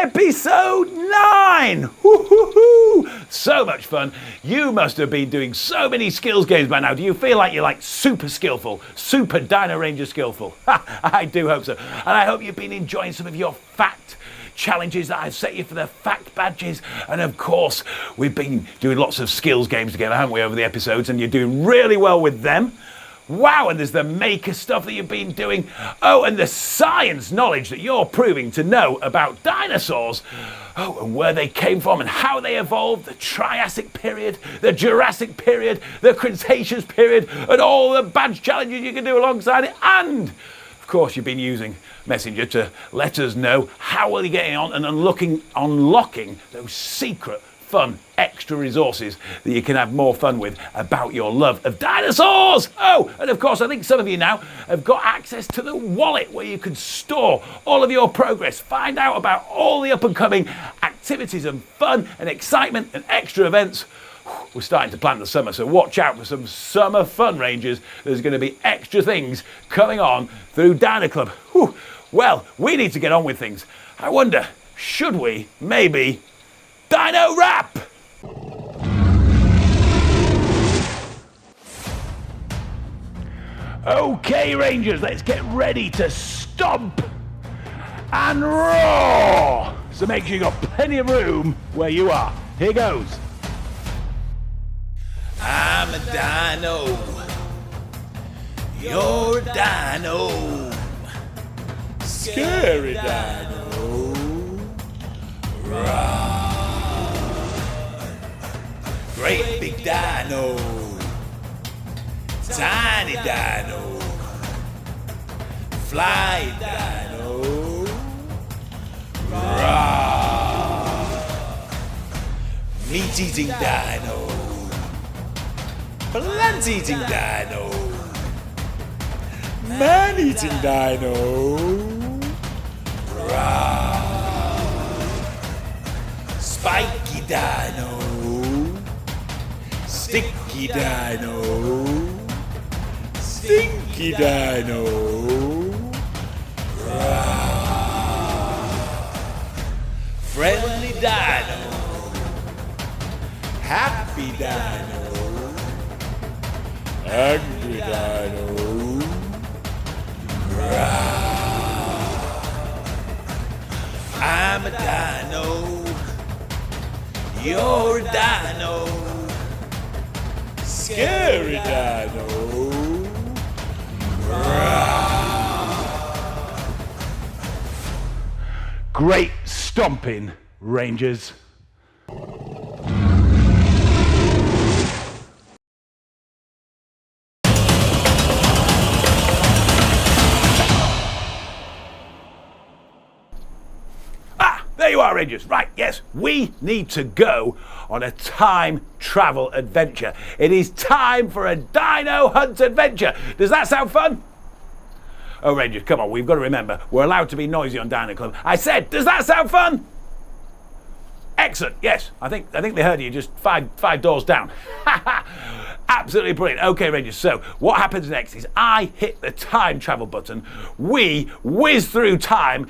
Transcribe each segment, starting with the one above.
Episode 9! Woo-hoo-hoo! So much fun. You must have been doing so many skills games by now. Do you feel like you're like super skillful? Super Dino Ranger skillful? I do hope so. And I hope you've been enjoying some of your fact challenges that I've set you for the fact badges. And of course, we've been doing lots of skills games together, haven't we, over the episodes? And you're doing really well with them. Wow, and there's the maker stuff that you've been doing. Oh, and the science knowledge that you're proving to know about dinosaurs. Oh, and where they came from and how they evolved, the Triassic period, the Jurassic period, the Cretaceous period, and all the badge challenges you can do alongside it. And, of course, you've been using Messenger to let us know how well you're getting on and unlocking those secret fun extra resources that you can have more fun with about your love of dinosaurs. Oh, and of course, I think some of you now have got access to the wallet where you can store all of your progress, find out about all the up and coming activities and fun and excitement and extra events. We're starting to plan the summer, so watch out for some summer fun, Rangers. There's going to be extra things coming on through Dino Club. Whew. Well, we need to get on with things. I wonder, should we maybe Dino Rap? Okay, Rangers, let's get ready to stomp and roar. So make sure you've got plenty of room where you are. Here goes. I'm a dino. You're a dino. Scary dino. Roar. Great big dino, tiny dino, fly dino, roar. Meat-eating dino, plant-eating dino, man-eating dino, roar. Spiky dino, sticky dino, stinky dino, roar. Friendly dino, happy dino, angry dino, roar. I'm a dino, you're a dino. Scary dino. Great stomping, Rangers. There you are, Rangers. Right, yes, we need to go on a time travel adventure. It is time for a dino hunt adventure. Does that sound fun? Oh, Rangers, come on, we've got to remember, we're allowed to be noisy on Dino Club. I said, does that sound fun? Excellent, yes. I think they heard you just five doors down. Absolutely brilliant. Okay, Rangers, so what happens next is I hit the time travel button. We whiz through time.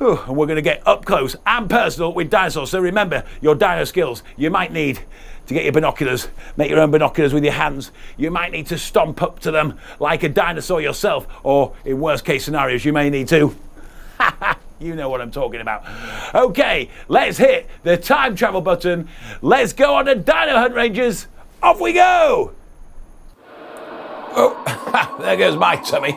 And we're going to get up close and personal with dinosaurs. So remember your dino skills. You might need to get your binoculars, make your own binoculars with your hands. You might need to stomp up to them like a dinosaur yourself, or in worst case scenarios, you may need to. You know what I'm talking about. Okay, let's hit the time travel button. Let's go on a dino hunt, Rangers. Off we go. Oh, there goes my tummy.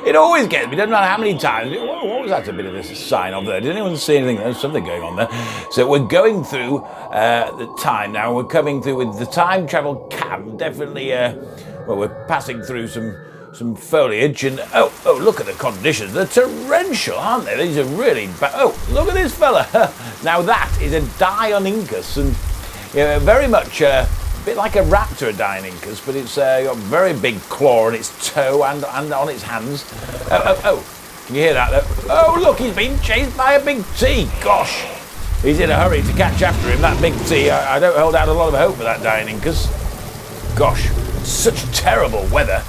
It always gets me, doesn't matter how many times. What was that a bit of a sign of there? Did anyone see anything? There's something going on there. So we're going through the time now. We're coming through with the time travel cam. Definitely, well, we're passing through some foliage. And oh, look at the conditions. They're torrential, aren't they? These are really bad. Oh, look at this fella. Now that is a Deinonychus, and very much a bit like a raptor, a Deinonychus, but it's got a very big claw on its toe and on its hands. Oh, can you hear that though? Oh, look, he's been chased by a big T. Gosh, he's in a hurry to catch after him, that big T. I don't hold out a lot of hope for that Deinonychus. Gosh, such terrible weather.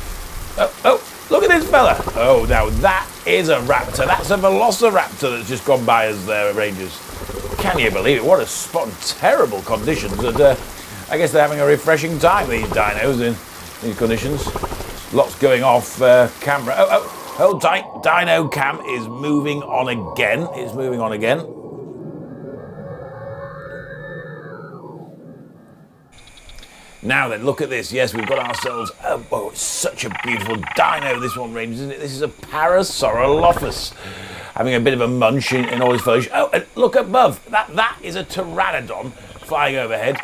Oh, look at this fella. Oh, now that is a raptor. That's a velociraptor that's just gone by us there, Rangers. Can you believe it? What a spot in terrible conditions. And I guess they're having a refreshing time, these dinos, in these conditions. Lots going off camera. Oh, hold tight. Dino cam is moving on again. It's moving on again. Now then, look at this. Yes, we've got ourselves... Oh, it's such a beautiful dino, this one, Rangers, isn't it? This is a Parasaurolophus. Having a bit of a munch in all his foliage. Oh, and look above. That is a pteranodon flying overhead.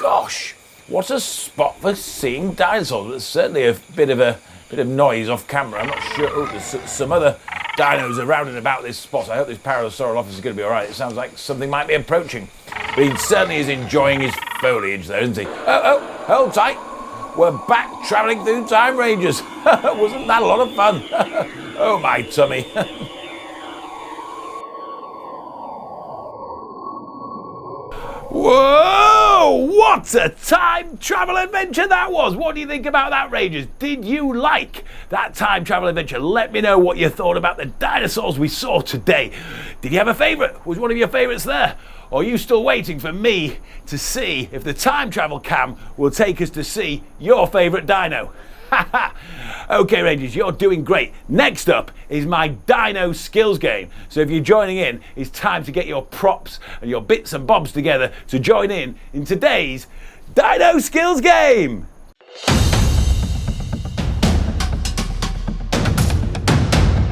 Gosh, what a spot for seeing dinosaurs. There's certainly a bit of noise off camera. I'm not sure. Oh, there's some other dinos around and about this spot. I hope this Parasaurolophus is going to be all right. It sounds like something might be approaching. But he certainly is enjoying his foliage there, isn't he? Oh, hold tight. We're back travelling through time, Rangers. Wasn't that a lot of fun? Oh, my tummy. Whoa! What a time travel adventure that was! What do you think about that, Rangers? Did you like that time travel adventure? Let me know what you thought about the dinosaurs we saw today. Did you have a favourite? Was one of your favourites there? Or are you still waiting for me to see if the time travel cam will take us to see your favourite dino? Okay, Rangers, you're doing great. Next up is my Dino skills game. So if you're joining in, it's time to get your props and your bits and bobs together to join in today's Dino skills game.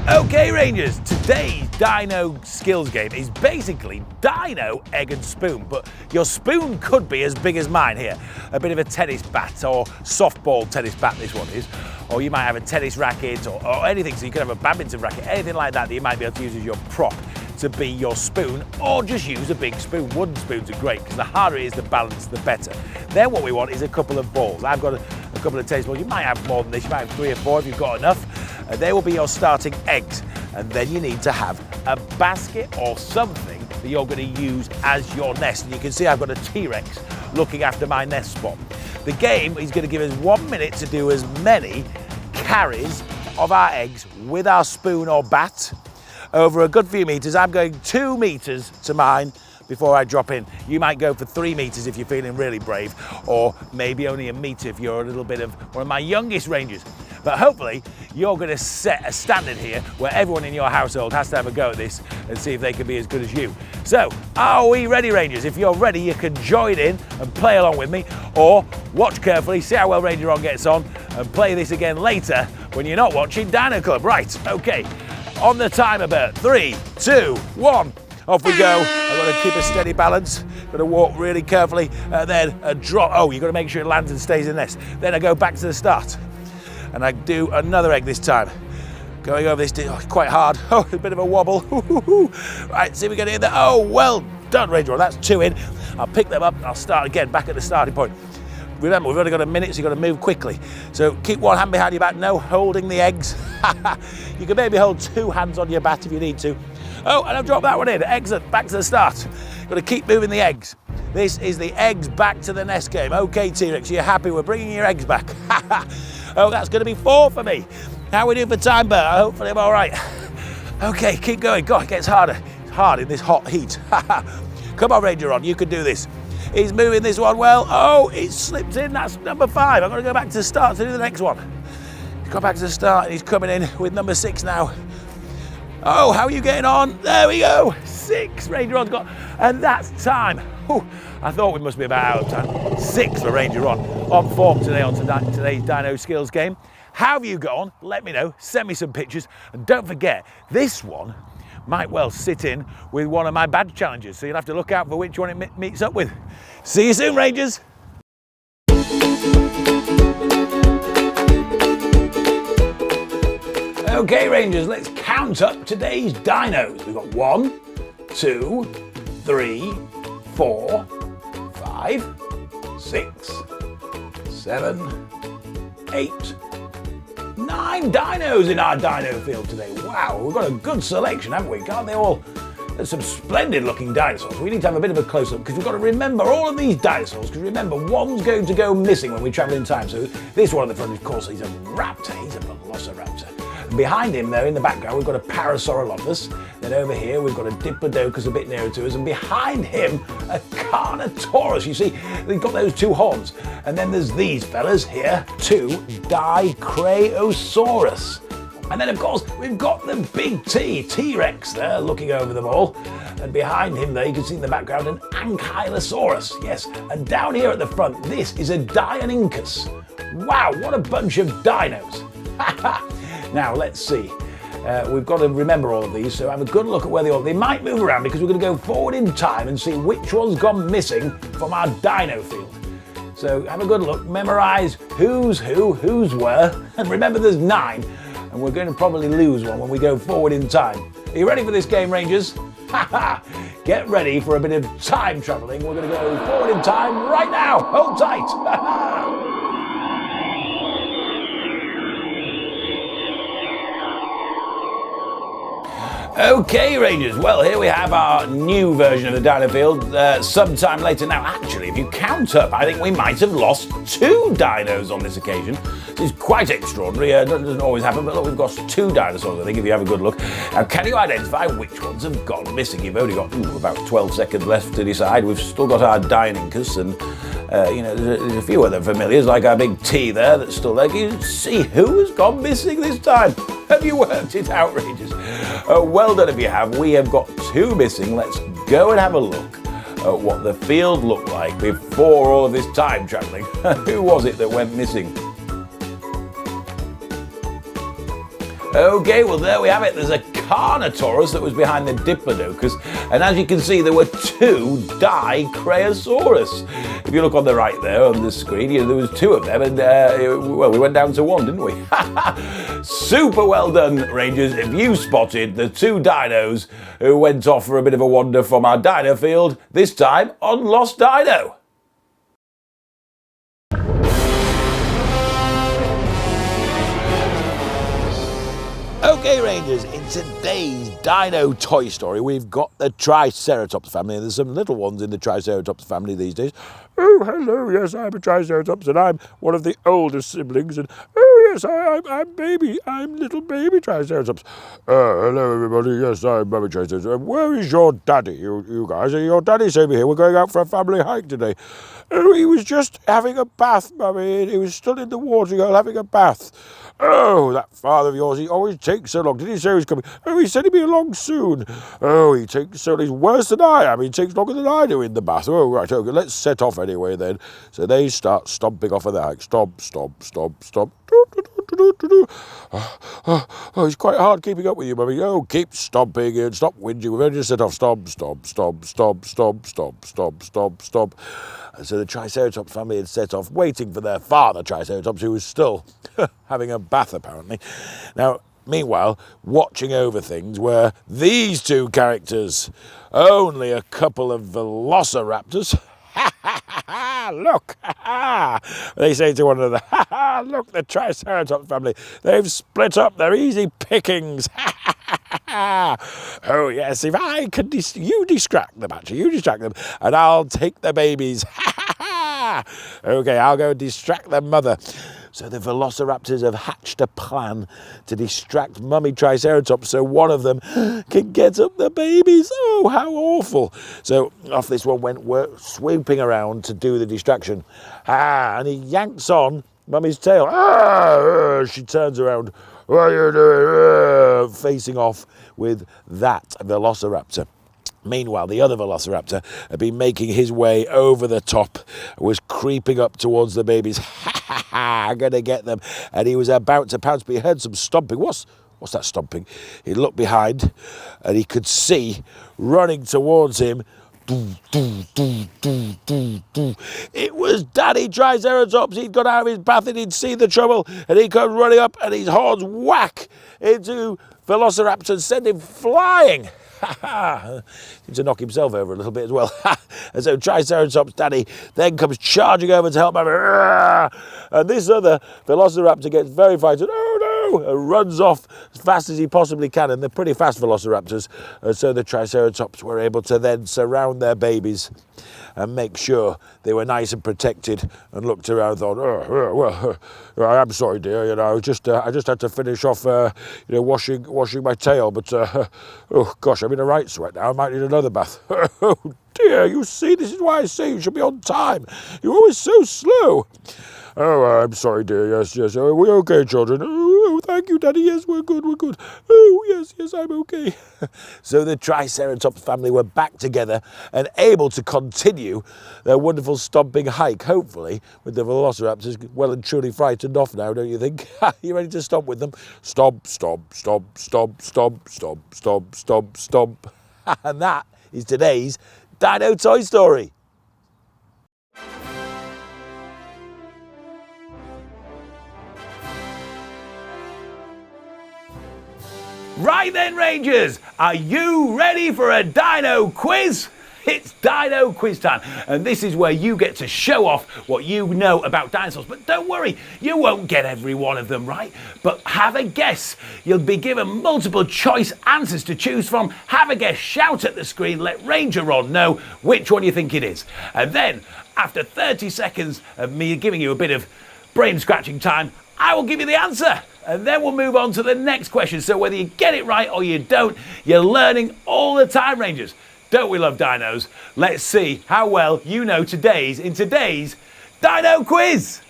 Okay, Rangers, today's Dino skills game is basically Dino, egg and spoon, but your spoon could be as big as mine here. A bit of a tennis bat or softball tennis bat, this one is. Or you might have a tennis racket or anything, so you could have a badminton racket, anything like that you might be able to use as your prop to be your spoon, or just use a big spoon. Wooden spoons are great because the harder it is to balance, the better. Then what we want is a couple of balls. I've got a couple of tennis balls. You might have more than this, you might have 3 or 4 if you've got enough. They will be your starting eggs. And then you need to have a basket or something that you're going to use as your nest. And you can see I've got a T-Rex looking after my nest spot. The game is going to give us 1 minute to do as many carries of our eggs with our spoon or bat over a good few meters. I'm going 2 meters to mine before I drop in. You might go for 3 meters if you're feeling really brave, or maybe only a meter if you're a little bit of one of my youngest Rangers. But hopefully you're going to set a standard here where everyone in your household has to have a go at this and see if they can be as good as you. So, are we ready, Rangers? If you're ready, you can join in and play along with me, or watch carefully, see how well Ranger On gets on, and play this again later when you're not watching Dino Club. Right, okay, on the timer, Bert. 3, 2, 1. Off we go. I've got to keep a steady balance. Got to walk really carefully. Then a drop. Oh, you've got to make sure it lands and stays in this. Then I go back to the start. And I do another egg this time. Going over this, quite hard. Oh, a bit of a wobble. Right, see if we get in there. Oh, well done, Ranger. That's 2 in. I'll pick them up. I'll start again, back at the starting point. Remember, we've only got a minute, so you've got to move quickly. So keep one hand behind your back. No holding the eggs. You can maybe hold 2 hands on your bat if you need to. Oh, and I've dropped that one in. Excellent. Back to the start. Got to keep moving the eggs. This is the eggs back to the nest game. Okay, T-Rex, you're happy we're bringing your eggs back. Oh, that's going to be 4 for me. How are we doing for time, Bert? Hopefully I'm all right. Okay, keep going. God, it gets harder. It's hard in this hot heat. Come on, Ranger On, you can do this. He's moving this one well. Oh, it slipped in. That's number 5. I'm going to go back to the start to do the next one. He's gone back to the start and he's coming in with number 6 now. Oh, how are you getting on? There we go. 6 Ranger On's got, and that's time. Whew, I thought we must be about out of time. 6 for Ranger on form today on today's Dino Skills game. How have you gone? Let me know. Send me some pictures. And don't forget, this one might well sit in with one of my badge challenges. So you'll have to look out for which one it meets up with. See you soon, Rangers. Okay, Rangers, let's count up today's dinos. We've got 1, 2, 3, 4, 5, 6, 7, 8, 9 dinos in our dino field today. Wow, we've got a good selection, haven't we? Can't they all? There's some splendid looking dinosaurs. We need to have a bit of a close-up because we've got to remember all of these dinosaurs, because remember, one's going to go missing when we travel in time. So this one at the front, of course, he's a raptor. He's a velociraptor. And behind him there in the background we've got a Parasaurolophus. Then over here we've got a Diplodocus a bit nearer to us, and behind him a Carnotaurus. You see, they've got those two horns. And then there's these fellas here, two Dicraeosaurus. And then, of course, we've got the big T-Rex there looking over them all. And behind him there, you can see in the background an Ankylosaurus. Yes, and down here at the front, this is a Deinonychus. Wow, what a bunch of dinos. Now, let's see. We've got to remember all of these, so have a good look at where they are. They might move around because we're going to go forward in time and see which one's gone missing from our dino field. So have a good look, memorise who's who, who's where, and remember there's 9. And we're going to probably lose one when we go forward in time. Are you ready for this game, Rangers? Get ready for a bit of time travelling. We're going to go forward in time right now. Hold tight. Okay, Rangers, well, here we have our new version of the Dino Field sometime later. Now, actually, if you count up, I think we might have lost 2 dinos on this occasion. This is quite extraordinary. It doesn't always happen, but look, we've got 2 dinosaurs, I think, if you have a good look. Now, can you identify which ones have gone missing? You've only got about 12 seconds left to decide. We've still got our Deinonychus and, there's a few other familiars, like our big T there that's still there. Can you see who has gone missing this time? Have you worked it out, Rangers? Well done if you have. We have got 2 missing. Let's go and have a look at what the field looked like before all of this time travelling. Who was it that went missing? Okay, well there we have it. There's a Carnotaurus that was behind the Diplodocus, and as you can see there were 2 Dicraeosaurus. If you look on the right there on the screen, there was 2 of them, and we went down to 1, didn't we? Super well done, Rangers. If you spotted the 2 dinos who went off for a bit of a wander from our dino field, this time on Lost Dino. Okay, Rangers, in today's Dino Toy Story, we've got the Triceratops family, and there's some little ones in the Triceratops family these days. Oh, hello, yes, I'm a Triceratops, and I'm one of the oldest siblings, and oh, yes, I'm little baby Triceratops. Hello, everybody, yes, I'm Baby Triceratops. Where is your daddy, you guys? Your daddy's over here. We're going out for a family hike today. Oh, he was just having a bath, Mummy. He was still in the water girl having a bath. Oh, that father of yours, he always takes so long. Did he say he was coming? Oh, he said he'd be along soon. Oh, he takes so long. He's worse than I am. He takes longer than I do in the bath. Oh, right, okay, let's set off anyway then. So they start stomping off of the hike. Stomp, stomp, stomp, stomp. Oh, it's quite hard keeping up with you, Mummy. Oh, keep stomping and stop whinging. We've only just set off. Stomp, stomp, stomp, stomp, stomp, stomp, stomp, stomp, stomp. And so the Triceratops family had set off, waiting for their father Triceratops, who was still having a bath, apparently. Now, meanwhile, watching over things were these 2 characters. Only a couple of velociraptors. Look, they say to one another, look, the Triceratops family, they've split up, they're easy pickings. Oh, yes, if I can, you distract them, actually, you distract them, and I'll take the babies. Okay, I'll go distract their mother. So the velociraptors have hatched a plan to distract Mummy Triceratops so one of them can get up the babies. Oh, how awful. So off this one went swooping around to do the distraction. And he yanks on Mummy's tail. She turns around. What are you doing? Facing off with that velociraptor. Meanwhile, the other velociraptor had been making his way over the top, was creeping up towards the babies. I'm going to get them. And he was about to pounce, but he heard some stomping. What's that stomping? He looked behind, and he could see, running towards him, it was Daddy Triceratops. He'd got out of his bath and he'd seen the trouble, and he comes running up, and his horns whack into Velociraptor and send him flying. Seemed to knock himself over a little bit as well. And so Triceratops Daddy then comes charging over to help him. And this other Velociraptor gets very frightened. Oh no! And runs off as fast as he possibly can. And they're pretty fast Velociraptors. And so the Triceratops were able to then surround their babies and make sure they were nice and protected, and looked around and thought, I'm sorry, dear, I just had to finish off, washing my tail, but, oh gosh, I'm in a right sweat now, I might need another bath. Oh dear, you see, this is why I say you should be on time. You're always so slow. Oh, I'm sorry, dear. Yes. Are we okay, children? Oh, thank you, Daddy. Yes, we're good. Oh, yes, I'm okay. So the Triceratops family were back together and able to continue their wonderful stomping hike, hopefully, with the velociraptors well and truly frightened off now, don't you think? You ready to stomp with them? Stomp, stomp, stomp, stomp, stomp, stomp, stomp, stomp, stomp. And that is today's Dino Toy Story. Right then, Rangers, are you ready for a Dino quiz? It's Dino quiz time, and this is where you get to show off what you know about dinosaurs. But don't worry, you won't get every one of them right, but have a guess. You'll be given multiple choice answers to choose from. Have a guess, shout at the screen, let Ranger Ron know which one you think it is. And then, after 30 seconds of me giving you a bit of brain scratching time, I will give you the answer. And then we'll move on to the next question. So whether you get it right or you don't, you're learning all the time, Rangers. Don't we love dinos? Let's see how well you know today's Dino Quiz.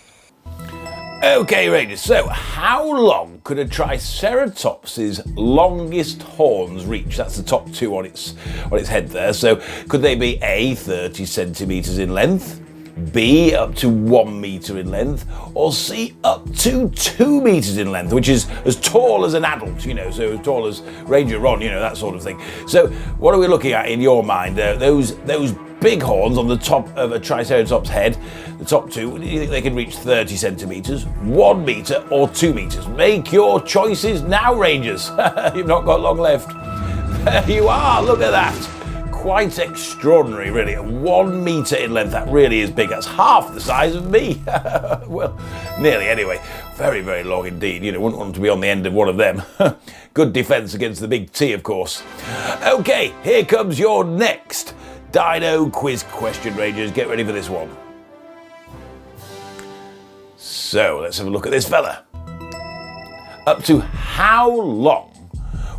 Okay, Rangers, so how long could a Triceratops' longest horns reach? That's the top two on its head there. So could they be A, 30 centimetres in length, B, up to 1 metre in length, or C, up to 2 metres in length, which is as tall as an adult, so as tall as Ranger Ron, that sort of thing. So what are we looking at in your mind? Those big horns on the top of a Triceratops head, the top two, do you think they can reach 30 centimetres, 1 metre or 2 metres? Make your choices now, Rangers. You've not got long left. There you are, look at that. Quite extraordinary, really. 1 metre in length, that really is big. That's half the size of me. Well, nearly anyway. Very, very long indeed. Wouldn't want to be on the end of one of them. Good defence against the big T, of course. Okay, here comes your next Dino Quiz question, Rangers. Get ready for this one. So, let's have a look at this fella. Up to how long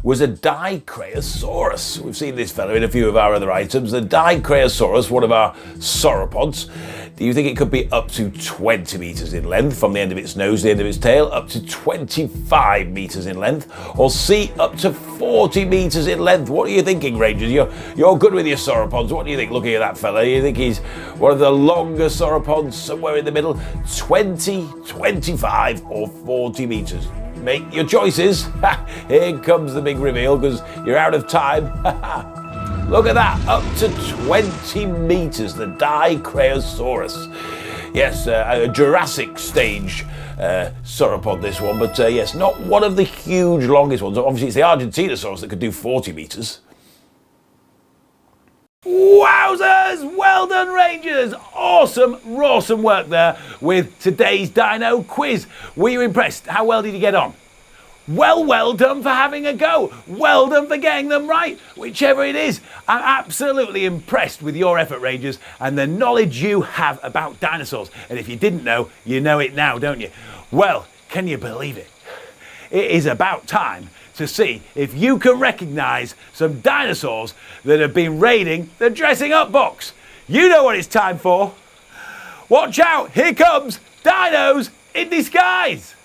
was a Dicraeosaurus? We've seen this fella in a few of our other items. The Dicraeosaurus, one of our sauropods. Do you think it could be up to 20 metres in length from the end of its nose to the end of its tail, up to 25 metres in length, or C, up to 40 metres in length? What are you thinking, Rangers? You're good with your sauropods. What do you think, looking at that fella? You think he's one of the longer sauropods, somewhere in the middle, 20, 25 or 40 metres? Make your choices. Here comes the big reveal, because you're out of time. Look at that, up to 20 metres, the Dicraeosaurus. Yes, a Jurassic stage sauropod, this one, but yes, not one of the huge longest ones. Obviously, it's the Argentinosaurus that could do 40 metres. Wowzers! Well done, Rangers! Awesome work there with today's Dino Quiz. Were you impressed? How well did you get on? Well done for having a go. Well done for getting them right. Whichever it is, I'm absolutely impressed with your effort, Rangers, and the knowledge you have about dinosaurs. And if you didn't know, you know it now, don't you? Well, can you believe it? It is about time to see if you can recognise some dinosaurs that have been raiding the dressing up box. You know what it's time for. Watch out, here comes Dinos in Disguise.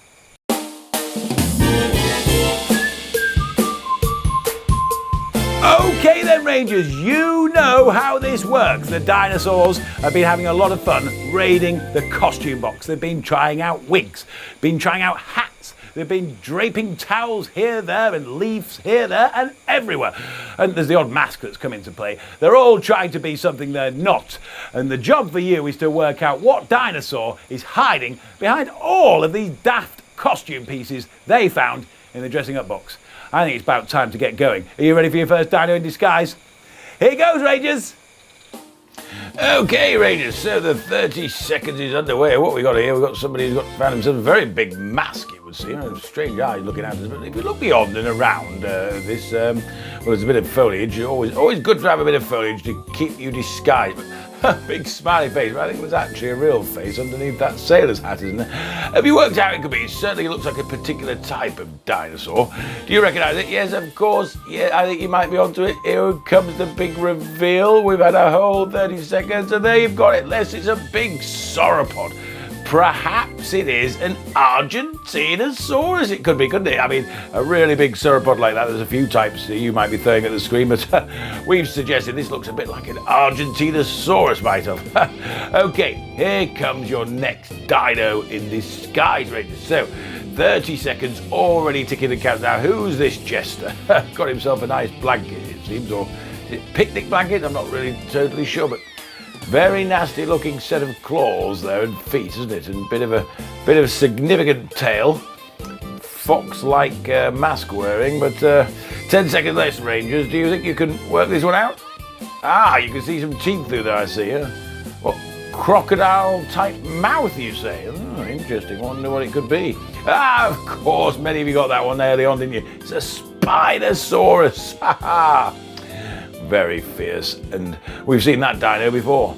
Okay then, Rangers, you know how this works. The dinosaurs have been having a lot of fun raiding the costume box. They've been trying out wigs, been trying out hats. They've been draping towels here, there, and leaves here, there, and everywhere. And there's the odd mask that's come into play. They're all trying to be something they're not. And the job for you is to work out what dinosaur is hiding behind all of these daft costume pieces they found in the dressing up box. I think it's about time to get going. Are you ready for your first Dino in Disguise? Here goes, Rangers! Okay, Rangers, so the 30 seconds is underway. What we got here? We've got somebody who's found himself a very big mask, it would seem. Strange eyes looking at us. But if you look beyond and around well, there's a bit of foliage. Always good to have a bit of foliage to keep you disguised. But Big smiley face, but I think it was actually a real face underneath that sailor's hat, isn't it? Have you worked out it could be? It certainly looks like a particular type of dinosaur. Do you recognise it? Yes, of course. Yeah, I think you might be onto it. Here comes the big reveal. We've had a whole 30 seconds, and there you've got it. Les, it's a big sauropod. Perhaps it is an Argentinosaurus. It could be, couldn't it? I mean, a really big sauropod like that. There's a few types that you might be throwing at the screen, but we've suggested this looks a bit like an Argentinosaurus myself. Okay, here comes your next dino in disguise, Rangers. So, 30 seconds already ticking the count. Now, who's this jester? Got himself a nice blanket, it seems, or is it picnic blanket? I'm not really totally sure, but very nasty looking set of claws there and feet, isn't it? And bit of a significant tail. Fox-like mask wearing, but 10 seconds less, Rangers. Do you think you can work this one out? Ah, you can see some teeth through there, I see. What, crocodile-type mouth, you say? Oh, interesting. Wonder what it could be. Ah, of course, many of you got that one early on, didn't you? It's a Spinosaurus. Ha ha! Very fierce, and we've seen that dino before.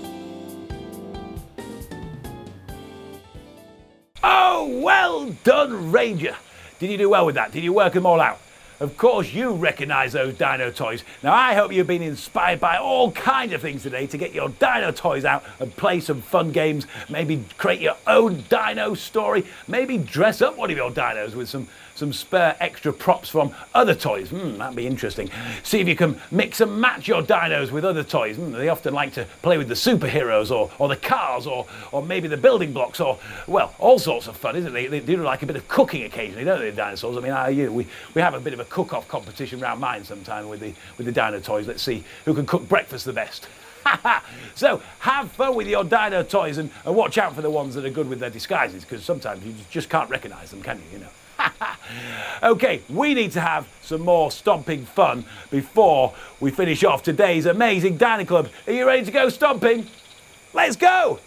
Oh, well done, Ranger. Did you do well with that? Did you work them all out? Of course you recognise those dino toys. Now I hope you've been inspired by all kinds of things today to get your dino toys out and play some fun games, maybe create your own dino story, maybe dress up one of your dinos with some spare extra props from other toys. That'd be interesting. See if you can mix and match your dinos with other toys. They often like to play with the superheroes or the cars or maybe the building blocks or, well, all sorts of fun, isn't it? They do like a bit of cooking occasionally, don't they, the dinosaurs? I mean, we have a bit of a cook-off competition around mine sometime with the dino toys. Let's see who can cook breakfast the best. So have fun with your dino toys and watch out for the ones that are good with their disguises, because sometimes you just can't recognise them, can you? Okay, we need to have some more stomping fun before we finish off today's amazing Dino Club. Are you ready to go stomping? Let's go!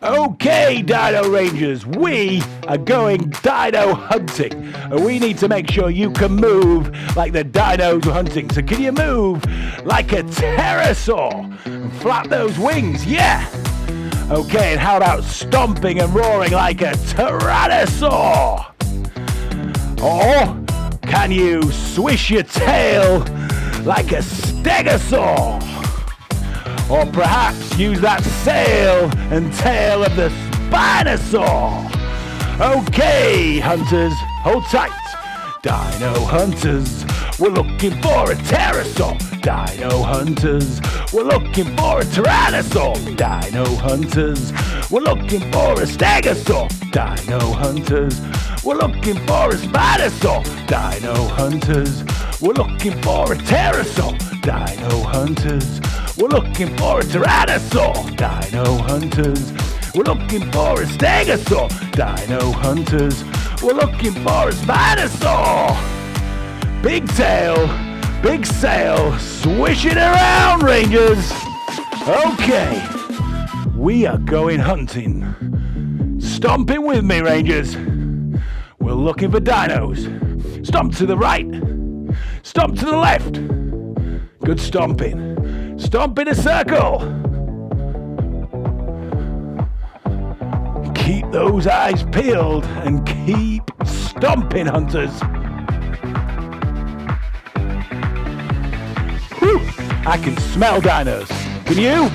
Okay, Dino Rangers, we are going dino hunting. And we need to make sure you can move like the dinos we're hunting. So can you move like a pterosaur? And flap those wings, yeah! Okay, and how about stomping and roaring like a tyrannosaur? Or can you swish your tail like a stegosaur? Or perhaps use that sail and tail of the Spinosaur? Okay, hunters, hold tight. Dino hunters, we're looking for a pterosaur. Dino hunters, we're looking for a tyrannosaur. Dino hunters, we're looking for a stegosaur. Dino hunters, we're looking for a Spinosaur. Dino hunters, we're looking for a pterosaur. Dino hunters, we're looking for a tyrannosaur. Dino hunters, we're looking for a stegosaur. Dino hunters, we're looking for a Spinosaur. Big tail, big sail, swish it around, Rangers. Okay, we are going hunting. Stomping with me, Rangers. We're looking for dinos. Stomp to the right, stomp to the left. Good stomping. Stomp in a circle. Keep those eyes peeled and keep stomping, hunters. Whew, I can smell dinos. Can you?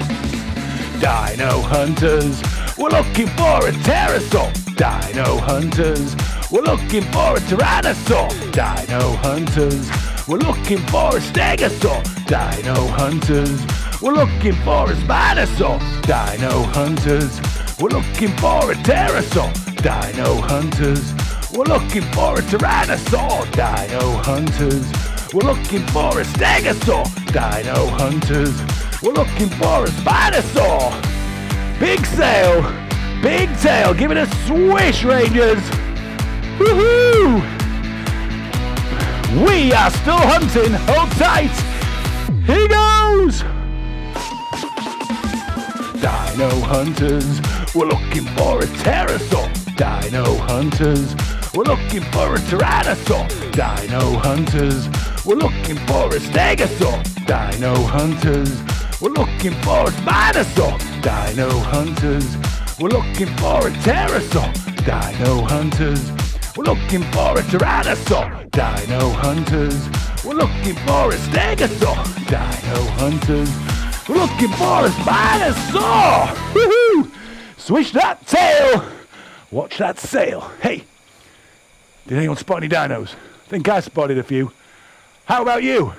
Dino hunters, we're looking for a pterosaur. Dino hunters, we're looking for a tyrannosaur. Dino hunters, we're looking for a stegosaur. Dino hunters, we're looking for a Spinosaur. Dino hunters, we're looking for a pterosaur. Dino hunters, we're looking for a tyrannosaur. Dino hunters, we're looking for a stegosaur. Dino hunters, we're looking for a Spinosaur. Big sail, big tail, give it a swish, Rangers. Woohoo! We are still hunting, hold tight. Here goes! Dino hunters, we're looking for a pterosaur. Dino hunters, we're looking for a tyrannosaur. Dino hunters, We're looking for a stegosaur. Dino hunters. We're looking for a Spinosaur. Dino hunters. We're looking for a pterosaur. Dino hunters. We're looking for a Tyrannosaur. Dino hunters. We're looking for a stegosaur. Dino hunters. We're looking for a Spinosaur. Woohoo! Swish that tail. Watch that sail. Hey, did anyone spot any dinos? I think I spotted a few. How about you?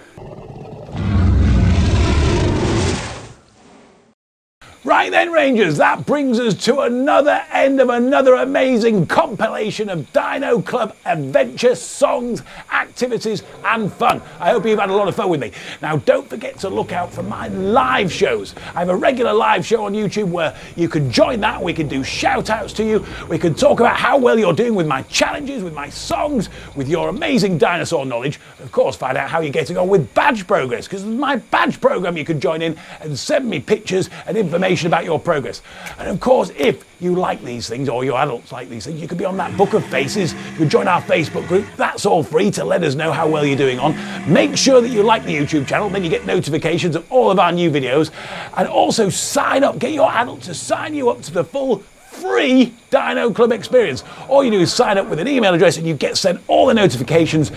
Right then, Rangers, that brings us to another end of another amazing compilation of Dino Club adventure, songs, activities and fun. I hope you've had a lot of fun with me. Now, don't forget to look out for my live shows. I have a regular live show on YouTube where you can join that. We can do shout outs to you. We can talk about how well you're doing with my challenges, with my songs, with your amazing dinosaur knowledge. Of course, find out how you're getting on with badge progress, because there's my badge program you can join in and send me pictures and information about your progress. And of course, if you like these things, or your adults like these things, you could be on that book of faces. You could join our Facebook group. That's all free to let us know how well you're doing on. Make sure that you like the YouTube channel, then you get notifications of all of our new videos. And also sign up, get your adult to sign you up to the full free Dino Club experience. All you do is sign up with an email address and you get sent all the notifications,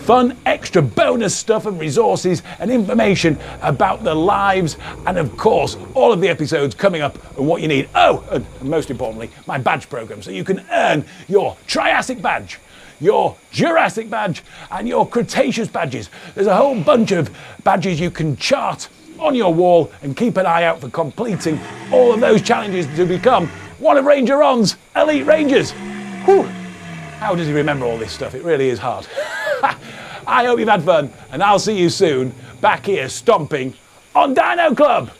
fun, extra bonus stuff and resources and information about the lives and of course all of the episodes coming up and what you need. Oh, and most importantly, my badge program, so you can earn your Triassic badge, your Jurassic badge and your Cretaceous badges. There's a whole bunch of badges you can chart on your wall and keep an eye out for completing all of those challenges to become one of Ranger Ron's elite rangers. Whew. How does he remember all this stuff? It really is hard. I hope you've had fun, and I'll see you soon back here stomping on Dino Club.